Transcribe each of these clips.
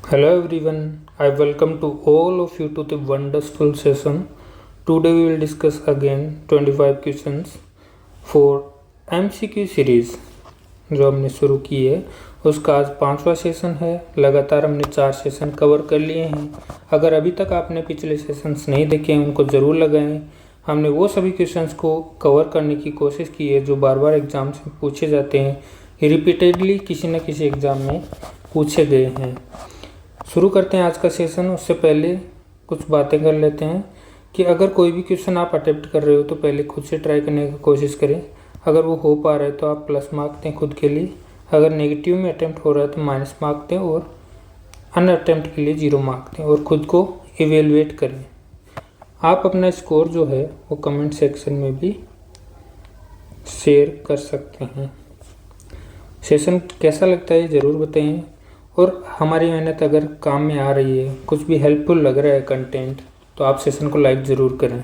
Hello everyone, I welcome to all of you to the wonderful session. Today we will discuss again 25 questions for MCQ series जो हमने शुरू की है उसका आज 5वां सेशन है। लगातार हमने 4 सेशन कवर कर लिए हैं। अगर अभी तक आपने पिछले सेशंस नहीं देखे हैं उनको ज़रूर लगाएं। हमने वो सभी क्वेश्चंस को कवर करने की कोशिश की है जो बार बार एग्ज़ाम से पूछे जाते हैं, रिपीटेडली किसी न किसी एग्ज़ाम में पूछे गए हैं। शुरू करते हैं आज का सेशन। उससे पहले कुछ बातें कर लेते हैं कि अगर कोई भी क्वेश्चन आप अटेम्प्ट कर रहे हो तो पहले खुद से ट्राई करने की कोशिश करें। अगर वो हो पा रहा है तो आप प्लस मार्क दें खुद के लिए, अगर नेगेटिव में अटेम्प्ट हो रहा है तो माइनस मार्क दें और अन अटेम्प्ट के लिए 0 मार्क दें और ख़ुद को इवेलुएट करें। आप अपना स्कोर जो है वो कमेंट सेक्शन में भी शेयर कर सकते हैं। सेशन कैसा लगता है ज़रूर बताएं और हमारी मेहनत अगर काम में आ रही है, कुछ भी हेल्पफुल लग रहा है कंटेंट, तो आप सेशन को लाइक ज़रूर करें।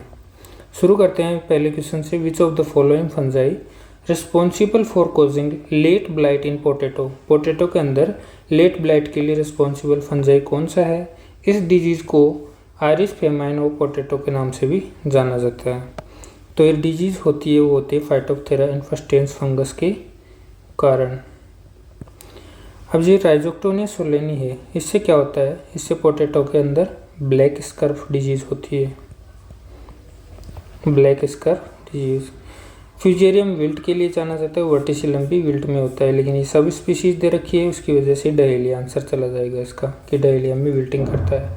शुरू करते हैं पहले क्वेश्चन से। Which of the following fungi responsible for causing late blight in potato. Potato के अंदर लेट ब्लाइट के लिए रिस्पॉन्सिबल फंजाई कौन सा है? इस डिजीज़ को आयरिश फेमाइन ऑफ पोटैटो के नाम से भी जाना जाता है। तो ये डिजीज़ होती है वो होती है फाइटोप्थेरा इन्फेस्टेंस फंगस के कारण। अब ये राइजोक्टोनिया सोलेनी है, इससे क्या होता है? इससे पोटैटो के अंदर ब्लैक स्कर्फ डिजीज़ होती है, black scarf disease. Fusarium wilt के लिए जाना जाता है, वर्टिसिलम भी विल्ट में होता है, लेकिन ये सब स्पीशीज़ दे रखी है, उसकी वजह से डायलिया आंसर चला जाएगा इसका कि डायलिया में विल्टिंग करता है।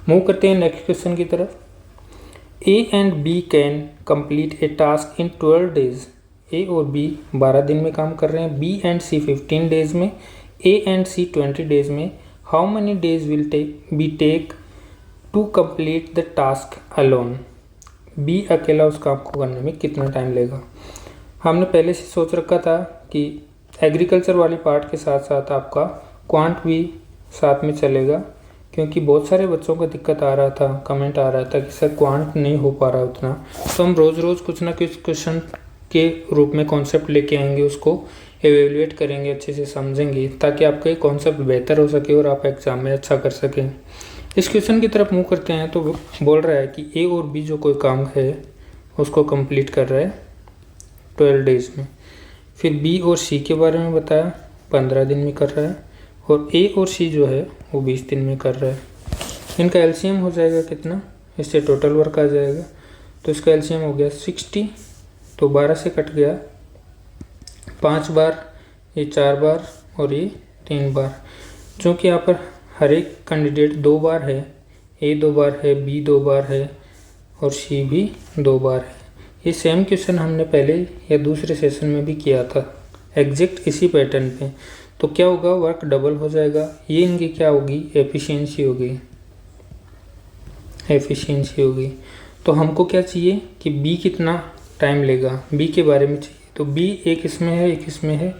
मूव करते हैं नेक्स्ट क्वेश्चन की तरफ। A and B can complete a task in 12 days. A और बी 12 दिन में काम कर रहे हैं, बी एंड सी 15 डेज में, A and C 20 डेज में। How many days will be take to complete the task alone? B अकेला उस काम को करने में कितना टाइम लेगा? हमने पहले से सोच रखा था कि एग्रीकल्चर वाली पार्ट के साथ साथ आपका क्वांट भी साथ में चलेगा, क्योंकि बहुत सारे बच्चों को दिक्कत आ रहा था, कमेंट आ रहा था कि सर क्वांट नहीं हो पा रहा उतना। तो हम रोज़ रोज़ कुछ ना कुछ क्वेश्चन के रूप में कॉन्सेप्ट लेके आएंगे, उसको एवेल्युएट करेंगे, अच्छे से समझेंगे ताकि आपका ये कॉन्सेप्ट बेहतर हो सके और आप एग्ज़ाम में अच्छा कर सकें। इस क्वेश्चन की तरफ मूव करते हैं। तो बोल रहा है कि ए और बी जो कोई काम है उसको कंप्लीट कर रहा है 12 डेज में। फिर बी और सी के बारे में बताया, 15 दिन में कर रहा है, और ए और सी जो है वो 20 दिन में कर रहा है। इनका एलसीएम हो जाएगा कितना? इससे टोटल वर्क आ जाएगा। तो इसका एलसीएम हो गया 60, तो 12 से कट गया 5 बार, ये 4 बार और ये 3 बार। चूँकि यहाँ पर हर एक कैंडिडेट 2 बार है, ए 2 बार है, बी 2 बार है और सी भी 2 बार है। ये सेम क्वेश्चन हमने पहले या दूसरे सेशन में भी किया था एग्जैक्ट इसी पैटर्न पे। तो क्या होगा? वर्क डबल हो जाएगा। ये इनकी क्या होगी? एफिशिएंसी होगी, एफिशिएंसी होगी। तो हमको क्या चाहिए कि बी कितना टाइम लेगा, बी के बारे में चाहिए। तो बी एक इसमें है एक इसमें है,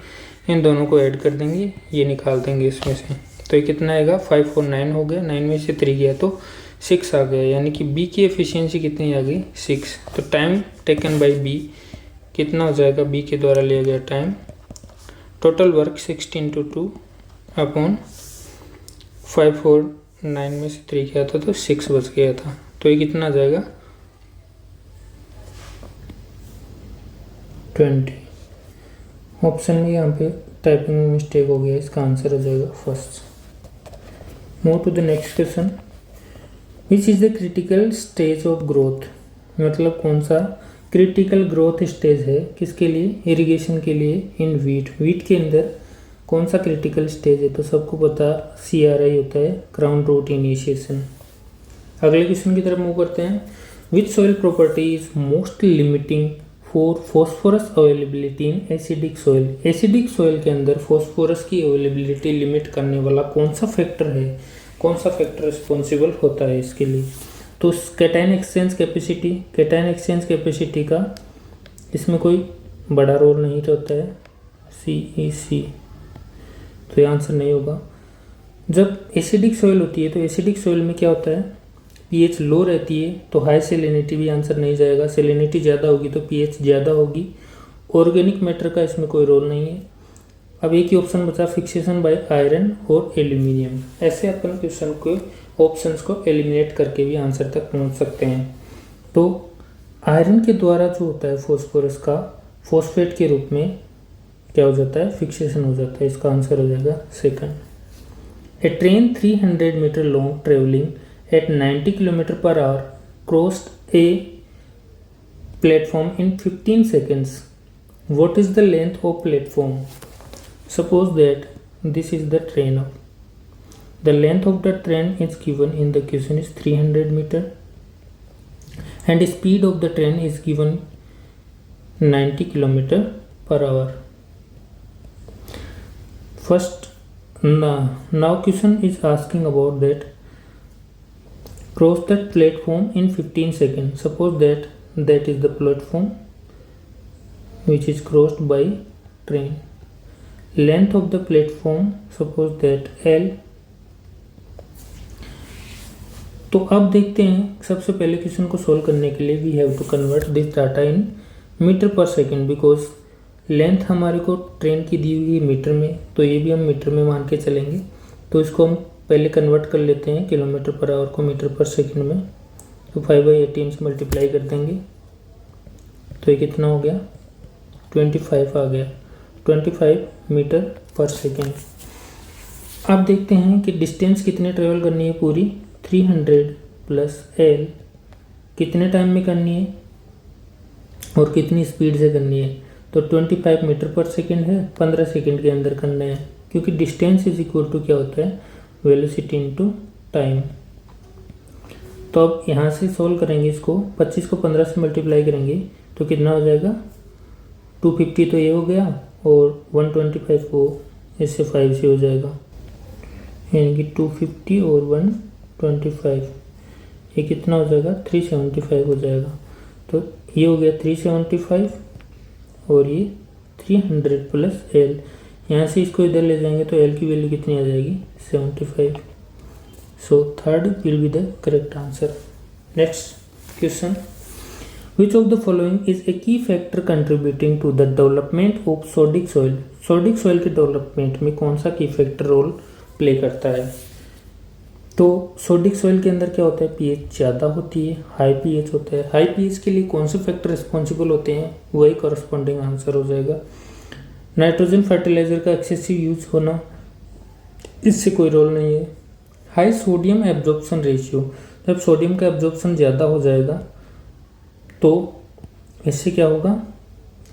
इन दोनों को ऐड कर देंगे, ये निकाल देंगे इसमें से। तो ये कितना आएगा? 5 और 9 हो गया, 9 में से 3 गया तो 6 आ गया, यानी कि बी की एफिशिएंसी कितनी आ गई? 6। तो टाइम टेकन बाय बी कितना हो जाएगा? बी के द्वारा लिया गया टाइम। टोटल वर्क 16 × 2 अपॉन 5 और 9 में से 3 गया था तो 6 बच गया था। तो ये कितना आ जाएगा? 20। ऑप्शन में यहाँ पे टाइपिंग में मिस्टेक हो गया, इसका आंसर हो जाएगा first. Move to the next question. Which is the critical stage of growth? मतलब कौन सा क्रिटिकल ग्रोथ स्टेज है किसके लिए? इरिगेशन के लिए इन वीट। वीट के अंदर कौन सा क्रिटिकल स्टेज है? तो सबको पता CRI होता है, क्राउन रूट इनिशिएशन। अगले क्वेश्चन की तरफ मूव करते हैं। विच soil property is most limiting for phosphorus availability in acidic soil? Acidic soil के अंदर फॉस्फोरस की अवेलेबिलिटी लिमिट करने वाला कौन सा फैक्टर है? कौन सा फैक्टर रिस्पॉन्सिबल होता है इसके लिए? तो cation exchange capacity. Cation exchange capacity का इसमें कोई बड़ा रोल नहीं होता है, CEC। तो ये आंसर नहीं होगा। जब एसिडिक सॉइल होती है तो एसिडिक सॉइल में क्या होता है? pH लो रहती है तो हाई सेलिनिटी भी आंसर नहीं जाएगा। सेलिनिटी ज़्यादा होगी तो pH ज़्यादा होगी। ऑर्गेनिक मैटर का इसमें कोई रोल नहीं है। अब एक ही ऑप्शन बचा, फिक्सेशन बाय आयरन और एल्यूमिनियम। ऐसे अपन क्वेश्चन को ऑप्शंस को एलिमिनेट करके भी आंसर तक पहुंच सकते हैं। तो आयरन के द्वारा जो होता है फॉस्फोरस का फॉस्फेट के रूप में क्या हो जाता है, फिक्सेशन हो जाता है। इसका आंसर हो जाएगा second. A train 300 metre long travelling at 90 kilometre per hour crossed a platform in 15 seconds. What is the length of platform? Suppose that this is the train. The length of the train is given in the question is 300 meter and the speed of the train is given 90 kilometer per hour. First, now question is asking about that cross that platform in 15 seconds. Suppose that is the platform which is crossed by train. Length of the platform, suppose that L. तो अब देखते हैं, सबसे पहले question को solve करने के लिए we have to convert this data in metre per second, because length हमारे को ट्रेन की दी हुई है मीटर में, तो ये भी हम मीटर में मान के चलेंगे। तो इसको हम पहले कन्वर्ट कर लेते हैं किलोमीटर पर आवर को मीटर पर सेकेंड में। तो 5/18 से मल्टीप्लाई कर देंगे तो ये कितना हो गया, 25 आ गया, 25 मीटर पर सेकेंड। अब देखते हैं कि डिस्टेंस कितने ट्रेवल करनी है, पूरी 300 प्लस L कितने टाइम में करनी है और कितनी स्पीड से करनी है। तो 25 मीटर पर सेकेंड है, 15 सेकेंड के अंदर करना है, क्योंकि डिस्टेंस इज इक्वल टू क्या होता है, वेलोसिटी इनटू टाइम। तो अब यहाँ से सॉल्व करेंगे इसको, 25 को 15 से मल्टीप्लाई करेंगे तो कितना हो जाएगा, 250 तो ये हो गया और 125 को इससे 5 से हो जाएगा, यानी कि 250 और 125 ये कितना हो जाएगा, 375 हो जाएगा। तो ये हो गया 375 और ये 300 प्लस L। यहाँ से इसको इधर ले जाएंगे तो L की वैल्यू कितनी आ जाएगी, 75। So third will be the correct answer. Next question, Which of the following is a key factor contributing to the development of sodic soil? Sodic soil के डेवलपमेंट में कौन सा की फैक्टर रोल प्ले करता है? तो सोडिक सॉइल के अंदर क्या होता है, पीएच ज़्यादा होती है, हाई पीएच होता है। हाई पीएच के लिए कौन से फैक्टर रिस्पॉन्सिबल होते हैं, वही कॉरस्पॉन्डिंग आंसर हो जाएगा। नाइट्रोजन फर्टिलाइजर का एक्सेसिव यूज होना, इससे कोई रोल नहीं है। हाई सोडियम एब्जॉर्प्शन रेशियो, जब सोडियम का एब्जॉर्प्शन ज़्यादा हो जाएगा तो इससे क्या होगा,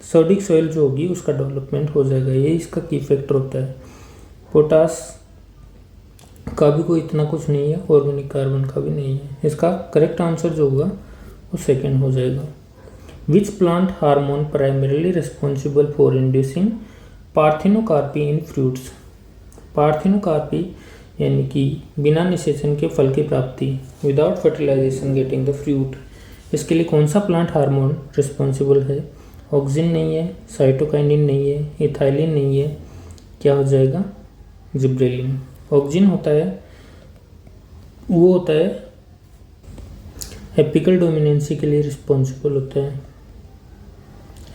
सोडिक सॉइल जो होगी उसका डेवलपमेंट हो जाएगा, ये इसका की फैक्टर होता है। पोटास का भी कोई इतना कुछ नहीं है, ऑर्गेनिक कार्बन का भी नहीं है। इसका करेक्ट आंसर जो होगा वो सेकंड हो जाएगा। Which plant hormone primarily responsible for inducing parthenocarpy in fruits? Parthenocarpy यानी कि बिना निषेचन के फल की प्राप्ति, without fertilization getting the fruit. इसके लिए कौन सा प्लांट हार्मोन रिस्पॉन्सिबल है? ऑक्सिन नहीं है, साइटोकाइनिन नहीं है, इथाइलिन नहीं है, क्या हो जाएगा, जिब्रेलिन। ऑक्सिन होता है, वो होता है एपिकल डोमिनेंसी के लिए रिस्पॉन्सिबल होता है,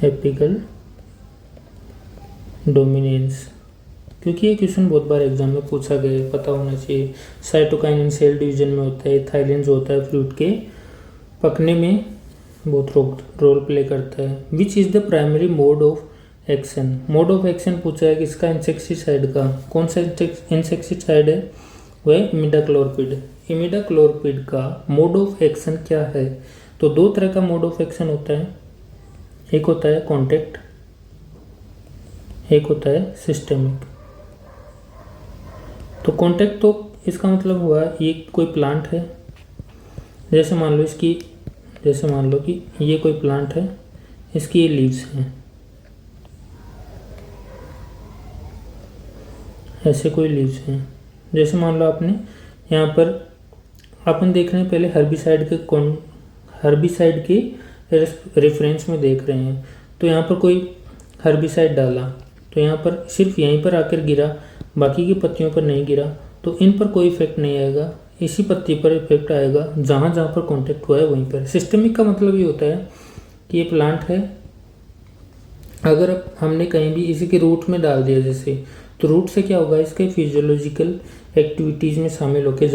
एपिकल डोमिनेंस। क्योंकि ये क्वेश्चन बहुत बार एग्जाम में पूछा गया है, पता होना चाहिए। साइटोकाइनिन सेल डिवीजन में होता है, इथाइलिन जो होता है फ्रूट के पकने में बहुत रोल प्ले करता है। विच is the primary mode of action? Mode of action पूछा है किसका, इंसेक्टिसाइड का। कौन सा इंसेक्टिसाइड है, वह इमिडाक्लोरपिड। इमिडाक्लोरपिड का मोड ऑफ एक्शन क्या है? तो दो तरह का मोड ऑफ एक्शन होता है, एक होता है कॉन्टैक्ट, एक होता है सिस्टेमिक। तो कॉन्टैक्ट तो इसका मतलब हुआ ये कोई प्लांट है, जैसे मान लो कि ये कोई प्लांट है, इसकी ये लीव्स हैं, ऐसे कोई लीव्स हैं। जैसे मान लो आपने यहाँ पर अपन देख रहे हैं, पहले हर्बिसाइड के रेफरेंस में देख रहे हैं। तो यहाँ पर कोई हर्बिसाइड डाला तो यहाँ पर सिर्फ यहीं पर आकर गिरा, बाकी की पत्तियों पर नहीं गिरा, तो इन पर कोई इफेक्ट नहीं आएगा। इसी पत्ती पर इफेक्ट आएगा जहाँ जहाँ पर कांटेक्ट हुआ है वहीं पर। सिस्टेमिक का मतलब ये होता है कि ये प्लांट है, अगर अब हमने कहीं भी इसी के रूट में डाल दिया जैसे, तो रूट से क्या होगा, इसके फिजियोलॉजिकल एक्टिविटीज़ में शामिल होकर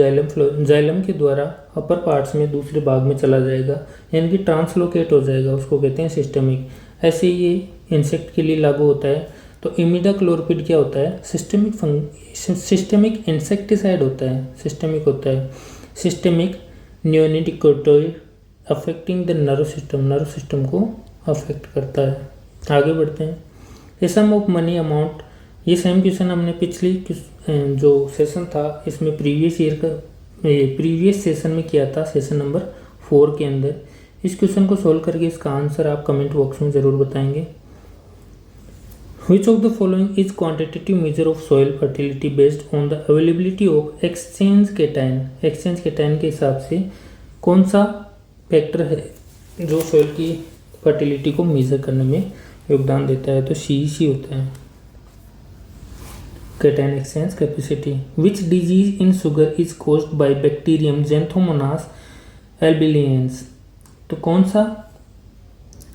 जाइलम के द्वारा अपर पार्ट्स में दूसरे भाग में चला जाएगा, यानी कि ट्रांसलोकेट हो जाएगा, उसको कहते हैं सिस्टमिक। ऐसे ये इंसेक्ट के लिए लागू होता है। तो इमिडाक्लोपिड क्या होता है, सिस्टमिक इंसेक्टिसाइड होता है, सिस्टमिक होता है, systemic neonicotinoid affecting the nerve system को अफेक्ट करता है। आगे बढ़ते हैं। A sum of money amount, ये सेम क्वेश्चन हमने पिछली जो सेशन था इसमें प्रीवियस सेशन में किया था, सेशन नंबर 4 के अंदर। इस क्वेश्चन को सोल्व करके इसका आंसर आप कमेंट बॉक्स में ज़रूर बताएंगे। Which of the following is quantitative measure of soil fertility based on the availability of exchange cation? Exchange cation के हिसाब से कौन सा फैक्टर है जो सॉइल की फर्टिलिटी को मेजर करने में योगदान देता है? तो सी होता है, cation exchange capacity. Which disease in sugar is caused by bacterium Xanthomonas albilineans? तो कौन सा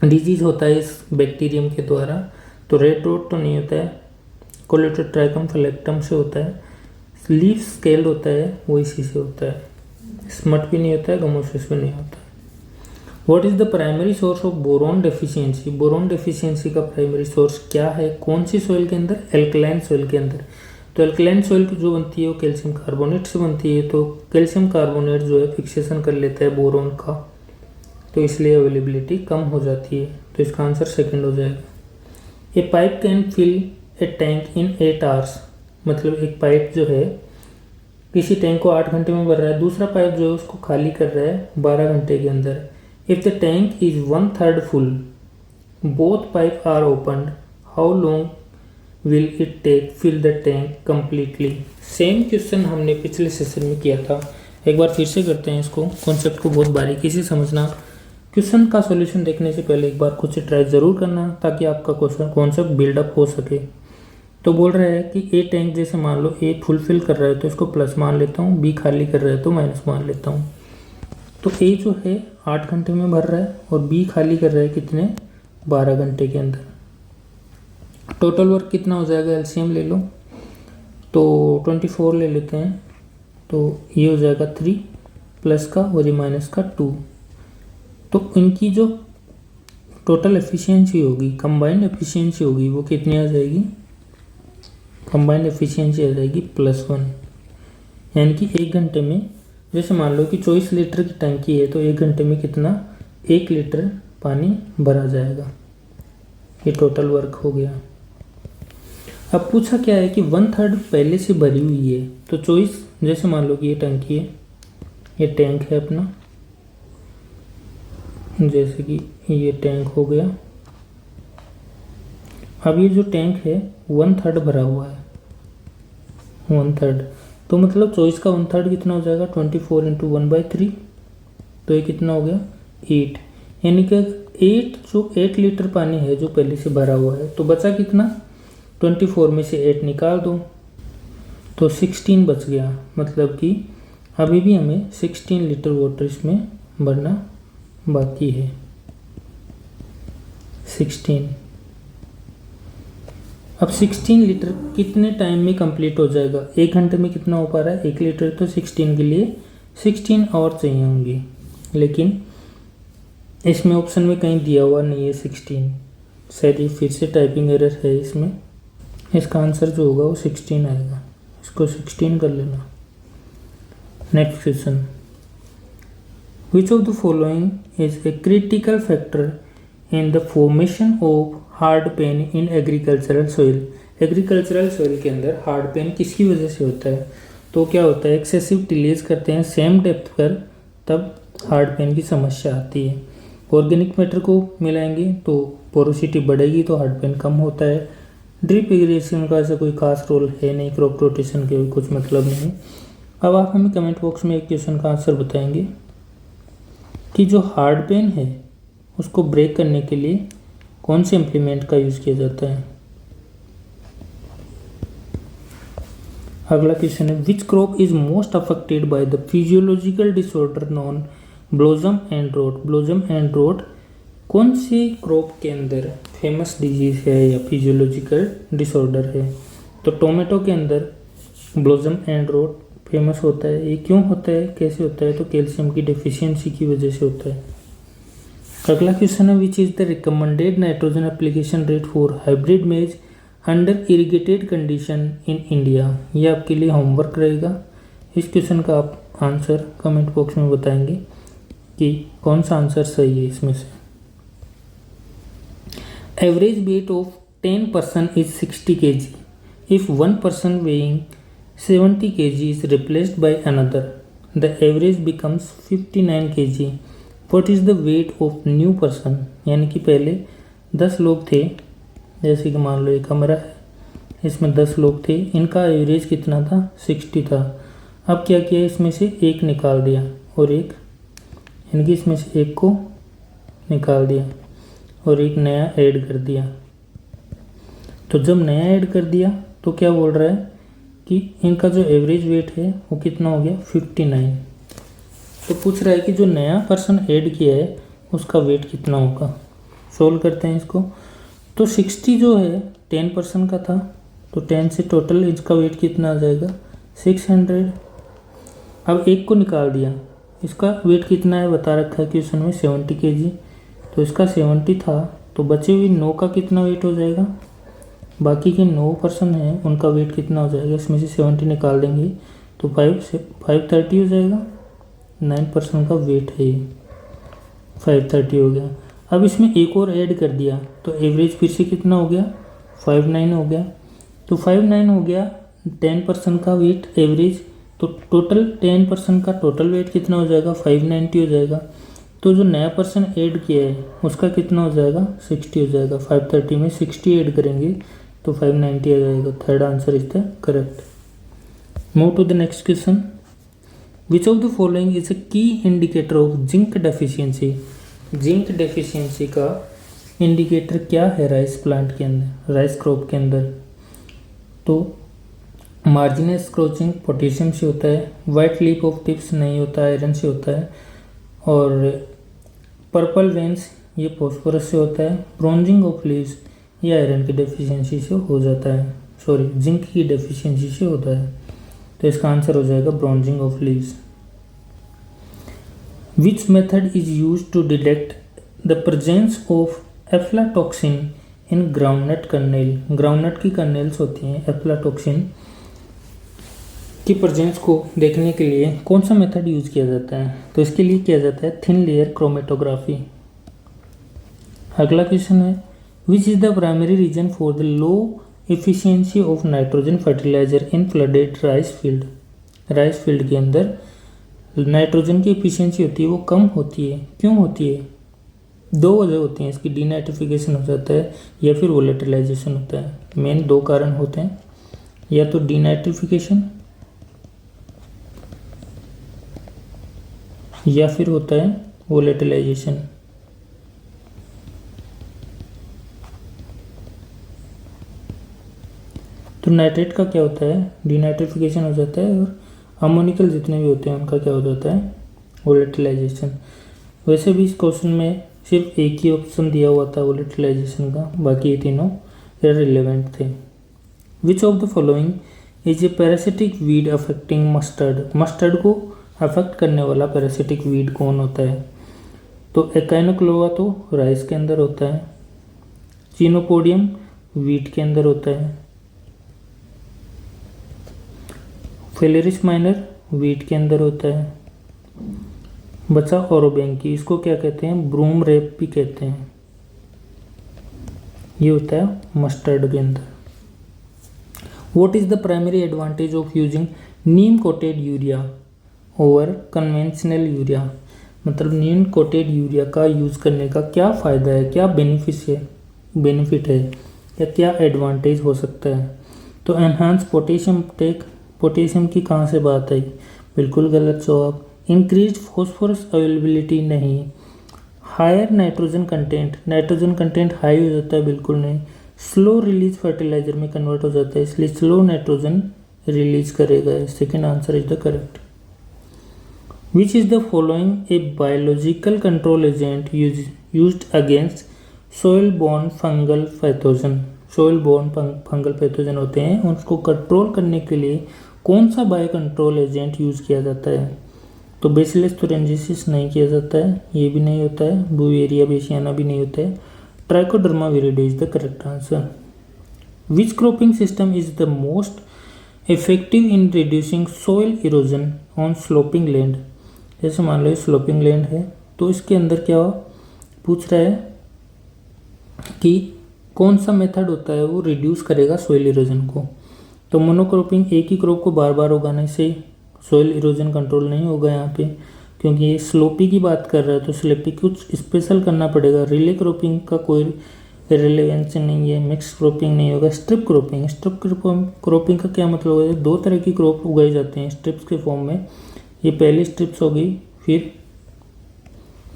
डिजीज होता है इस बैक्टीरियम के द्वारा? तो रेड रोट तो नहीं होता है, कोलेटोट्राइकम फ्लेक्टम से होता है, लीफ स्केल्ड होता है वो इसी से होता है, स्मट भी नहीं होता है, गमोसिस भी नहीं होता है। What is the primary source of boron deficiency? Boron deficiency का प्राइमरी सोर्स क्या है, कौन सी सॉइल के अंदर? एल्कलाइन सॉइल के अंदर। तो एल्कलाइन सॉइल जो बनती है वो कैल्शियम कार्बोनेट से बनती है, तो कैल्शियम कार्बोनेट जो है फिक्सेशन कर लेता है बोरॉन का, तो इसलिए अवेलेबिलिटी कम हो जाती है। तो इसका आंसर सेकंड हो जाएगा। A pipe can fill a tank in 8 hours, मतलब एक पाइप जो है किसी टैंक को 8 घंटे में भर रहा है, दूसरा पाइप जो है उसको खाली कर रहा है 12 घंटे के अंदर। If the tank is 1/3 full, both pipe are opened, how long will it take fill the tank completely? Same question हमने पिछले सेशन में किया था, एक बार फिर से करते हैं इसको। कॉन्सेप्ट को बहुत बारीकी से समझना, क्वेश्चन का सॉल्यूशन देखने से पहले एक बार खुद से ट्राई ज़रूर करना ताकि आपका क्वेश्चन कॉन्सेप्ट बिल्डअप हो सके। तो बोल रहा है कि ए टैंक जैसे मान लो ए फुलफिल कर रहा है तो इसको प्लस मान लेता हूँ, बी खाली कर रहा है तो माइनस मान लेता हूँ। तो ए जो है 8 घंटे में भर रहा है और बी खाली कर रहा है कितने, 12 घंटे के अंदर। टोटल वर्क कितना हो जाएगा, एलसीएम ले लो, तो 24 ले लेते हैं, तो ये हो जाएगा 3 प्लस का और ये माइनस का 2। तो इनकी जो टोटल एफिशिएंसी होगी, कंबाइंड एफिशिएंसी होगी, वो कितनी आ जाएगी, कंबाइंड एफिशिएंसी आ जाएगी +1। यानी कि 1 घंटे में, जैसे मान लो कि 24 लीटर की टंकी है तो 1 घंटे में कितना, 1 लीटर पानी भरा जाएगा। ये टोटल वर्क हो गया। अब पूछा क्या है कि 1/3 पहले से भरी हुई है, तो 24, जैसे मान लो कि ये टंकी है, ये टैंक है अपना, जैसे कि ये टैंक हो गया। अब ये जो टैंक है 1/3 भरा हुआ है, 1/3, तो मतलब 24 का 1/3 कितना हो जाएगा, 24 × 1/3, तो ये कितना हो गया 8। यानी कि 8 लीटर पानी है जो पहले से भरा हुआ है, तो बचा कितना, 24 में से 8 निकाल दो तो 16 बच गया। मतलब कि अभी भी हमें 16 लीटर वाटर इसमें भरना बाकी है, 16। अब 16 लीटर कितने टाइम में कंप्लीट हो जाएगा, 1 घंटे में कितना हो पा रहा है, 1 लीटर, तो 16 के लिए 16 और चाहिए होंगे, लेकिन इसमें ऑप्शन में कहीं दिया हुआ नहीं है 16, शायद ये फिर से टाइपिंग एरर है इसमें। इसका आंसर जो होगा वो 16 आएगा, इसको 16 कर लेना। Next question, Which of the following is a critical factor in the formation of hard pan in agricultural soil? Agricultural soil के अंदर हार्ड पेन किसकी वजह से होता है? तो क्या होता है, एक्सेसिव टिलेज करते हैं सेम डेप्थ पर, तब हार्ड पेन की समस्या आती है। ऑर्गेनिक मैटर को मिलाएंगे तो पोरोसिटी बढ़ेगी तो हार्ड पेन कम होता है। ड्रिप इरिगेशन का ऐसा कोई खास रोल है नहीं, क्रॉप रोटेशन के कुछ मतलब नहीं। अब आप हमें कमेंट बॉक्स में एक क्वेश्चन का आंसर बताएंगे कि जो हार्ड पेन है उसको ब्रेक करने के लिए कौन से इम्प्लीमेंट का यूज़ किया जाता है। अगला क्वेश्चन है, which crop is most affected by the physiological disorder non blossom and wrote? Blossom and wrote कौन सी क्रॉप के अंदर फेमस डिजीज है या फिजियोलॉजिकल डिसऑर्डर है? तो टोमेटो के अंदर ब्लॉसम एंड रोट फेमस होता है। ये क्यों होता है, कैसे होता है? तो कैल्शियम की डेफिशिएंसी की वजह से होता है। अगला क्वेश्चन है, which is the recommended nitrogen application rate for hybrid maize under irrigated condition in India? ये आपके लिए होमवर्क रहेगा। इस क्वेश्चन का आप आंसर कमेंट बॉक्स में बताएंगे कि कौन सा आंसर सही है इसमें से। Average weight of 10 person is 60 kg. If one person weighing 70 kg is replaced by another, the average becomes 59 kg. What is the weight of new person? यानी कि पहले 10 लोग थे, जैसे कि मान लो एक कमरा है, इसमें 10 लोग थे, इनका एवरेज कितना था? 60 था। अब क्या किया, इसमें से एक निकाल दिया और एक, यानी कि इसमें से एक को निकाल दिया और एक नया ऐड कर दिया। तो जब नया ऐड कर दिया तो क्या बोल रहा है कि इनका जो एवरेज वेट है वो कितना हो गया? 59। तो पूछ रहा है कि जो नया पर्सन ऐड किया है उसका वेट कितना होगा। सोल्व करते हैं इसको। तो 60 जो है 10% का था, तो 10 से टोटल इसका वेट कितना आ जाएगा? 600। अब एक को निकाल दिया, इसका वेट कितना है बता रखा है क्वेश्चन में, 70 kg। तो इसका 70 था, तो बचे हुए 9 का कितना वेट हो जाएगा? बाकी के 9 पर्सन हैं उनका वेट कितना हो जाएगा? इसमें से 70 निकाल देंगे तो 530 हो जाएगा। 9% का वेट है ये, 530 हो गया। अब इसमें एक और ऐड कर दिया तो एवरेज फिर से कितना हो गया? 59 हो गया। तो 59 हो गया 10% का वेट एवरेज, तो टोटल 10% का टोटल वेट कितना हो जाएगा? 590 हो जाएगा। तो जो नया पर्सन ऐड किया है उसका कितना हो जाएगा? 60 हो जाएगा। 530 में 60 ऐड करेंगे तो 590 आ जाएगा। Third answer is the correct. Move to the next question. Which of the following is a key indicator of zinc deficiency? Zinc deficiency का इंडिकेटर क्या है राइस प्लांट के अंदर, राइस क्रॉप के अंदर? तो मार्जिनस स्क्रोचिंग पोटेशियम से होता है, वाइट लीफ ऑफ टिप्स नहीं होता, आयरन से होता है, और पर्पल वेंस ये फॉस्फोरस से होता है, ब्रोंजिंग ऑफ लीव्स ये आयरन की डेफिशिएंसी से हो जाता है, सॉरी जिंक की डेफिशिएंसी से होता है। तो इसका आंसर हो जाएगा bronzing of leaves. Which method is use to detect the presence of aflatoxin in groundnut kernel? Groundnut की कर्नेल्स होती हैं, एफ्लाटॉक्सिन की प्रेजेंस को देखने के लिए कौन सा मेथड यूज किया जाता है? तो इसके लिए किया जाता है थिन लेयर क्रोमेटोग्राफी। अगला क्वेश्चन है, which is the primary reason for the low efficiency of nitrogen fertilizer in flooded rice field? Rice field के अंदर नाइट्रोजन की एफिशिएंसी होती है वो कम होती है, क्यों होती है? 2 वजह होती हैं इसकी, डीनाइट्रिफिकेशन हो जाता है या फिर वोलेटिलाइजेशन होता है। मेन 2 कारण होते हैं, या तो डीनाइट्रिफिकेशन या फिर होता है वोलेटिलाइजेशन। तो नाइट्रेट का क्या होता है? डीनाइट्रिफिकेशन हो जाता है, और अमोनिकल जितने भी होते हैं उनका क्या हो जाता है? वोलेटिलाइजेशन। वैसे भी इस क्वेश्चन में सिर्फ एक ही ऑप्शन दिया हुआ था वोलेटिलाइजेशन का, बाकी ये तीनों इररिलेवेंट थे। विच of the following is a parasitic weed affecting mustard? Mustard को अफेक्ट करने वाला पैरासिटिक वीड कौन होता है? तो एकाइनोक्लोआ तो राइस के अंदर होता है, चिनोपोडियम वीट के अंदर होता है, फेलेरिस माइनर वीट के अंदर होता है, बचा ओरोबैंकी, इसको क्या कहते हैं? ब्रूम रेप भी कहते हैं, ये होता है मस्टर्ड के अंदर। What is the primary advantage of using Neem coated urea over conventional urea? मतलब नीम कोटेड यूरिया का यूज़ करने का क्या फ़ायदा है, क्या बेनिफिट है या क्या एडवांटेज हो सकता है? तो एनहांस पोटेशियम टेक, पोटेशियम की कहाँ से बात आई? बिल्कुल गलत जवाब। इंक्रीज फॉस्फोरस अवेलेबिलिटी नहीं। Higher nitrogen content, nitrogen content high हो जाता है, बिल्कुल नहीं। स्लो रिलीज फर्टिलाइजर में कन्वर्ट हो जाता है, इसलिए स्लो नाइट्रोजन रिलीज करेगा। Second answer is the correct. Which is the following a biological control agent used against soil borne fungal pathogen. Soil borne fungal pathogen होते हैं, उसको कंट्रोल करने के लिए कौन सा बायो कंट्रोल एजेंट यूज़ किया जाता है? तो बेसिलस तुरेंजिसिस नहीं किया जाता है, ये भी नहीं होता है, बुवेरिया बेसियाना भी नहीं होता है, trichoderma विरिडे is the correct answer. Which cropping system is the most effective in reducing soil erosion on sloping land? जैसे मान लो स्लोपिंग लैंड है, तो इसके अंदर क्या पूछ रहा है कि कौन सा मेथड होता है वो रिड्यूस करेगा सोइल इरोजन को। तो मोनोक्रॉपिंग, एक ही क्रॉप को बार बार उगाने से सोइल इरोजन कंट्रोल नहीं होगा यहाँ पे, क्योंकि ये स्लोपी की बात कर रहा है, तो स्लोपी कुछ स्पेशल करना पड़ेगा। रिले क्रॉपिंग का कोई रिलेवेंस नहीं है, मिक्स क्रॉपिंग नहीं होगा। स्ट्रिप क्रॉपिंग का क्या मतलब है? दो तरह की क्रॉप उगाई जाते हैं स्ट्रिप्स के फॉर्म में। ये पहली स्ट्रिप्स हो गई, फिर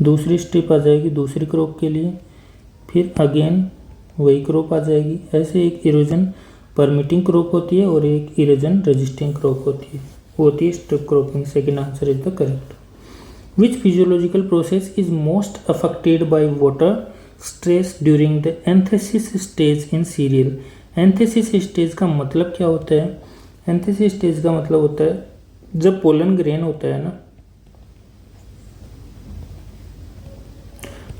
दूसरी स्ट्रिप आ जाएगी दूसरी क्रॉप के लिए, फिर अगेन वही क्रॉप आ जाएगी। ऐसे एक इरोजन परमिटिंग क्रॉप होती है और एक इरोजन रेजिस्टिंग क्रॉप होती है, वो होती है strip cropping. Second answer is the correct. Which physiological process is most affected by water stress during the antithesis stage in serial? Antithesis stage का मतलब क्या होता है? एंथेसिस स्टेज का मतलब होता है जब पोलन ग्रेन होता है ना,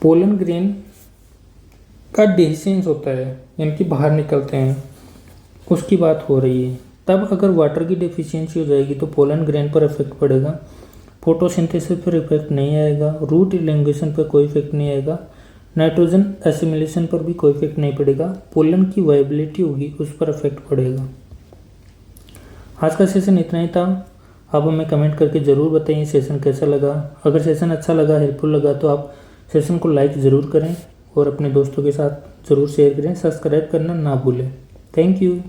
पोलन ग्रेन का डेhiscence होता है, यानी कि बाहर निकलते हैं, उसकी बात हो रही है। तब अगर वाटर की डेफिशिएंसी हो जाएगी तो पोलन ग्रेन पर इफेक्ट पड़ेगा, फोटोसिंथेसिस पर इफेक्ट नहीं आएगा, रूट इलैंगेशन पर कोई इफेक्ट नहीं आएगा, नाइट्रोजन एसिमिलेशन पर भी कोई इफेक्ट नहीं पड़ेगा, पोलन की वाइबिलिटी होगी उस पर इफेक्ट पड़ेगा। आज का सेशन इतना ही था। आप हमें कमेंट करके ज़रूर बताइए सेशन कैसा लगा। अगर सेशन अच्छा लगा, हेल्पफुल लगा, तो आप सेशन को लाइक ज़रूर करें और अपने दोस्तों के साथ ज़रूर शेयर करें। सब्सक्राइब करना ना भूलें। Thank you.